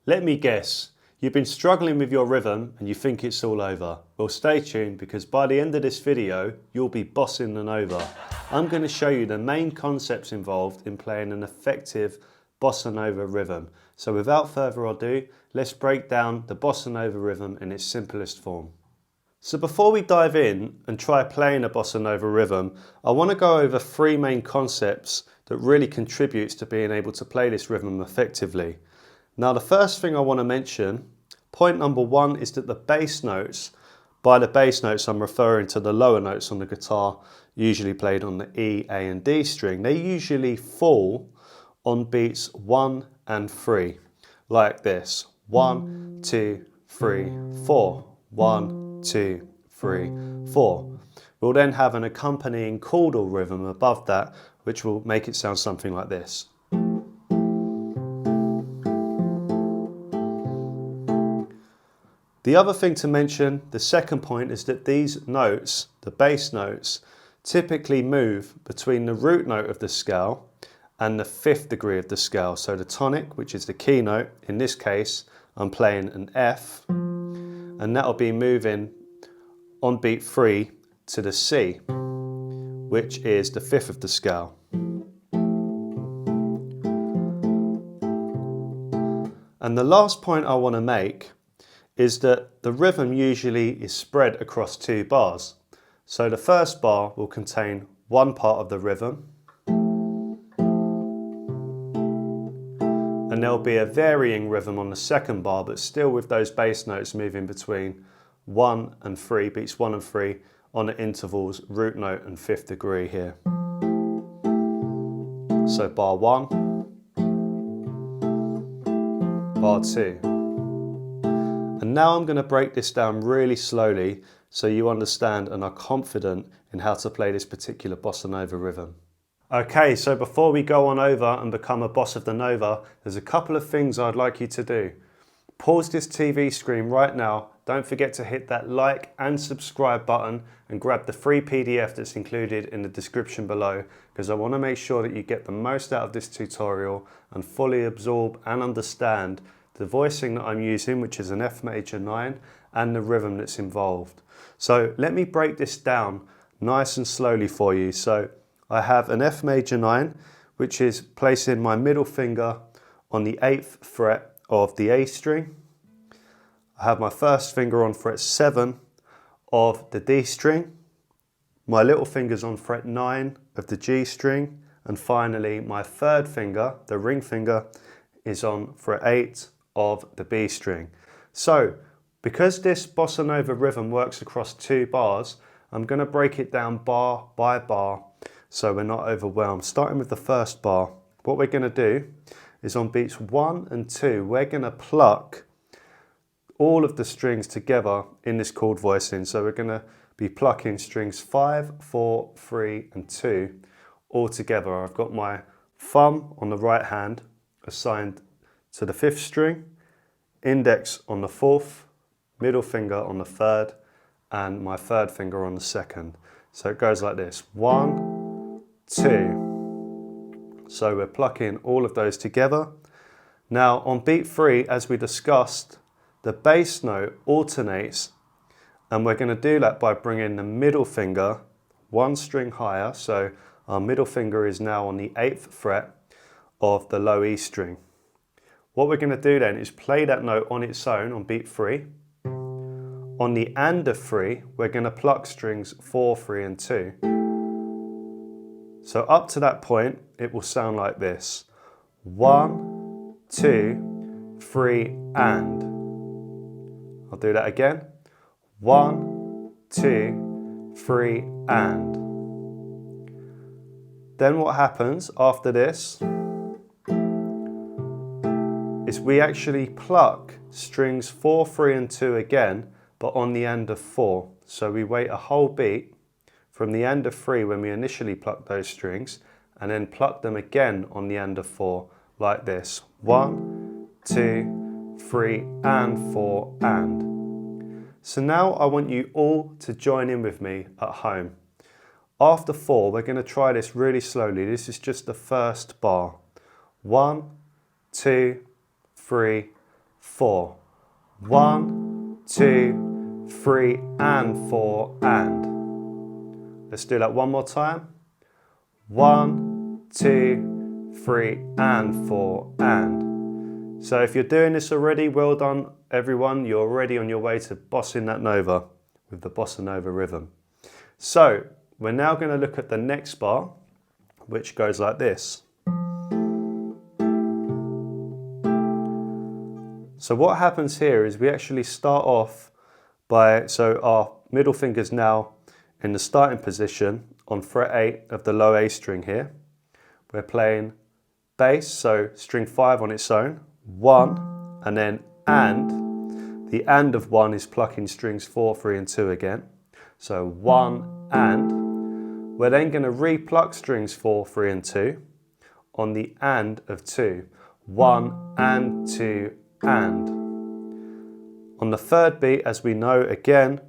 Let me guess, you've been struggling with your rhythm and you think it's all over. Well, stay tuned because by the end of this video, you'll be bossing the Nova. I'm going to show you the main concepts involved in playing an effective Bossa Nova rhythm. So without further ado, let's break down the Bossa Nova rhythm in its simplest form. So before we dive in and try playing a Bossa Nova rhythm, I want to go over three main concepts that really contributes to being able to play this rhythm effectively. Now the first thing I want to mention, point number one, is that the bass notes, by the bass notes I'm referring to the lower notes on the guitar, usually played on the E, A and D string, they usually fall on beats 1 and 3, like this. 1, 2, 3, 4. 1, 2, 3, 4. We'll then have an accompanying chordal rhythm above that, which will make it sound something like this. The other thing to mention, the second point, is that these notes, the bass notes, typically move between the root note of the scale and the fifth degree of the scale. So the tonic, which is the key note, in this case I'm playing an F, and that'll be moving on beat 3 to the C, which is the fifth of the scale. And the last point I want to make is that the rhythm usually is spread across 2 bars. So the first bar will contain one part of the rhythm, and there'll be a varying rhythm on the second bar, but still with those bass notes moving between 1 and 3, beats 1 and 3, on the intervals root note and fifth degree here. So bar 1, bar 2. And now I'm going to break this down really slowly so you understand and are confident in how to play this particular Bossa Nova rhythm. Okay, so before we go on over and become a boss of the Nova, there's a couple of things I'd like you to do. Pause this TV screen right now. Don't forget to hit that like and subscribe button and grab the free PDF that's included in the description below, because I want to make sure that you get the most out of this tutorial and fully absorb and understand the voicing that I'm using, which is an F major 9, and the rhythm that's involved. So let me break this down nice and slowly for you. So I have an F major 9, which is placing my middle finger on the 8th fret of the A string. I have my first finger on fret 7 of the D string. My little finger's on fret 9 of the G string. And finally, my third finger, the ring finger, is on fret 8 of the B string. So, because this Bossa Nova rhythm works across 2 bars, I'm going to break it down bar by bar so we're not overwhelmed. Starting with the first bar, what we're going to do is on beats 1 and 2, we're going to pluck all of the strings together in this chord voicing. So we're going to be plucking strings 5, 4, 3 and 2 all together. I've got my thumb on the right hand assigned to the 5th string, index on the 4th, middle finger on the 3rd, and my 3rd finger on the 2nd. So it goes like this: 1, 2. So we're plucking all of those together. Now on beat 3, as we discussed, the bass note alternates, and we're going to do that by bringing the middle finger 1 string higher. So our middle finger is now on the 8th fret of the low E string. What we're going to do then is play that note on its own on beat 3. On the and of 3, we're going to pluck strings 4, 3 and 2. So up to that point, it will sound like this: 1, 2, 3 and. I'll do that again: 1, 2, 3 and. Then what happens after this is we actually pluck strings 4, 3 and 2 again, but on the end of 4. So we wait a whole beat from the end of 3 when we initially pluck those strings, and then pluck them again on the end of 4, like this: 1, 2, 3 and 4 and. So now I want you all to join in with me at home. After 4, we're going to try this really slowly. This is just the first bar. 1, 2, 3, 4. 1, 2, 3, and 4, and. Let's do that one more time. 1, 2, 3, and 4, and. So if you're doing this already, well done everyone. You're already on your way to bossing that nova with the Bossa Nova rhythm. So we're now going to look at the next bar, which goes like this. So what happens here is we actually start off by, so our middle finger's now in the starting position on fret 8 of the low A string here. We're playing bass, so string 5 on its own, 1, and then and. The and of 1 is plucking strings 4, 3 and 2 again. So 1 and. We're then going to re-pluck strings 4, 3 and 2 on the and of 2. 1 and 2 and. On the third beat, as we know, again,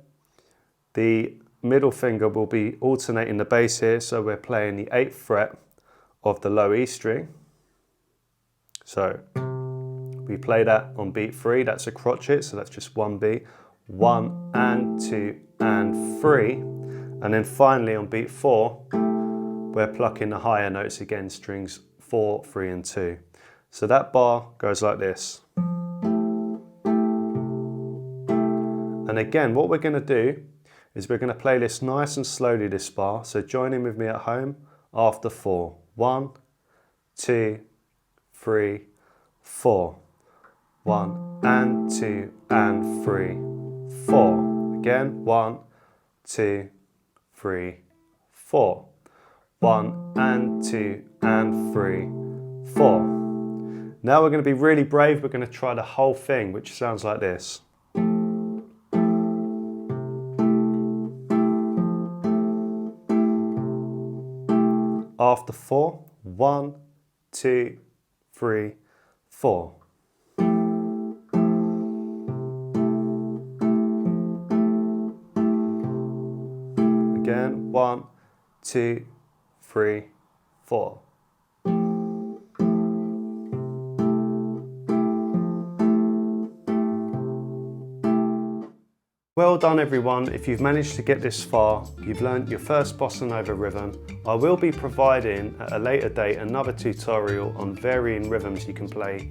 the middle finger will be alternating the bass here, so we're playing the 8th fret of the low E string. So we play that on beat 3, that's a crotchet, so that's just one beat. 1 and 2 and 3, and then finally on beat 4, we're plucking the higher notes again, strings 4, 3 and 2. So that bar goes like this. And again, what we're going to do is we're going to play this nice and slowly, this bar. So join in with me at home after 4. 1, 2, 3, 4. 1 and 2 and 3, 4. Again, 1, 2, 3, 4. 1 and 2 and 3, 4. Now we're going to be really brave. We're going to try the whole thing, which sounds like this. After 4, 1, 2, 3, 4. Again, 1, 2, 3, 4. Well done everyone. If you've managed to get this far, you've learned your first Bossa Nova rhythm. I will be providing at a later date another tutorial on varying rhythms you can play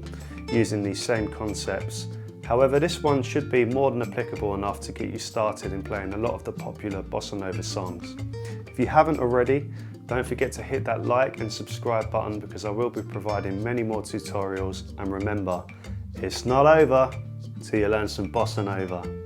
using these same concepts. However, this one should be more than applicable enough to get you started in playing a lot of the popular Bossa Nova songs. If you haven't already, don't forget to hit that like and subscribe button because I will be providing many more tutorials, and remember, it's not over till you learn some Bossa Nova.